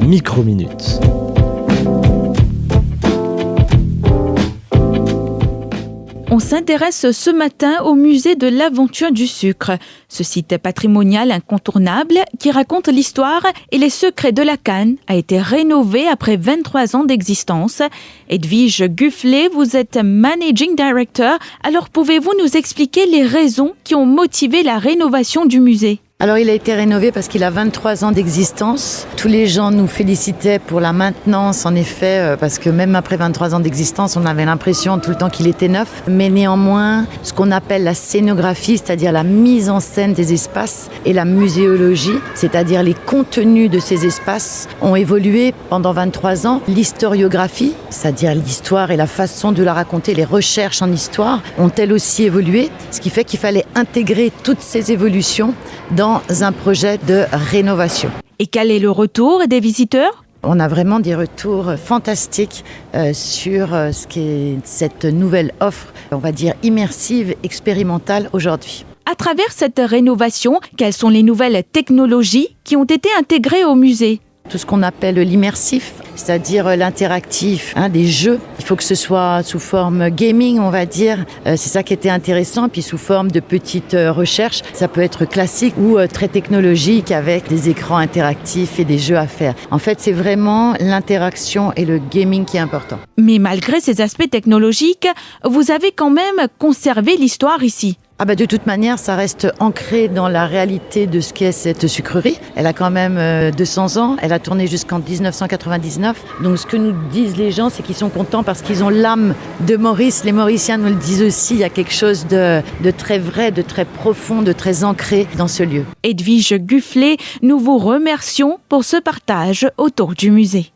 Micro-minutes. On s'intéresse ce matin au musée de l'Aventure du Sucre. Ce site patrimonial incontournable qui raconte l'histoire et les secrets de la canne a été rénové après 23 ans d'existence. Edwige Gufflet, vous êtes Managing Director. Alors pouvez-vous nous expliquer les raisons qui ont motivé la rénovation du musée ? Alors il a été rénové parce qu'il a 23 ans d'existence. Tous les gens nous félicitaient pour la maintenance, en effet, parce que même après 23 ans d'existence, on avait l'impression tout le temps qu'il était neuf. Mais néanmoins, ce qu'on appelle la scénographie, c'est-à-dire la mise en scène des espaces, et la muséologie, c'est-à-dire les contenus de ces espaces, ont évolué pendant 23 ans. L'historiographie, c'est-à-dire l'histoire et la façon de la raconter, les recherches en histoire, ont elles aussi évolué, ce qui fait qu'il fallait intégrer toutes ces évolutions dans un projet de rénovation. Et quel est le retour des visiteurs ? On a vraiment des retours fantastiques sur ce qu'est cette nouvelle offre, on va dire immersive, expérimentale aujourd'hui. À travers cette rénovation, quelles sont les nouvelles technologies qui ont été intégrées au musée ? Tout ce qu'on appelle l'immersif, c'est-à-dire l'interactif, des jeux. Il faut que ce soit sous forme gaming, on va dire. C'est ça qui était intéressant. Puis sous forme de petites recherches, ça peut être classique ou très technologique avec des écrans interactifs et des jeux à faire. En fait, c'est vraiment l'interaction et le gaming qui est important. Mais malgré ces aspects technologiques, vous avez quand même conservé l'histoire ici. De toute manière, ça reste ancré dans la réalité de ce qu'est cette sucrerie. Elle a quand même 200 ans, elle a tourné jusqu'en 1999. Donc ce que nous disent les gens, c'est qu'ils sont contents parce qu'ils ont l'âme de Maurice. Les Mauriciens nous le disent aussi, il y a quelque chose de très vrai, de très profond, de très ancré dans ce lieu. Edwige Gufflet, nous vous remercions pour ce partage autour du musée.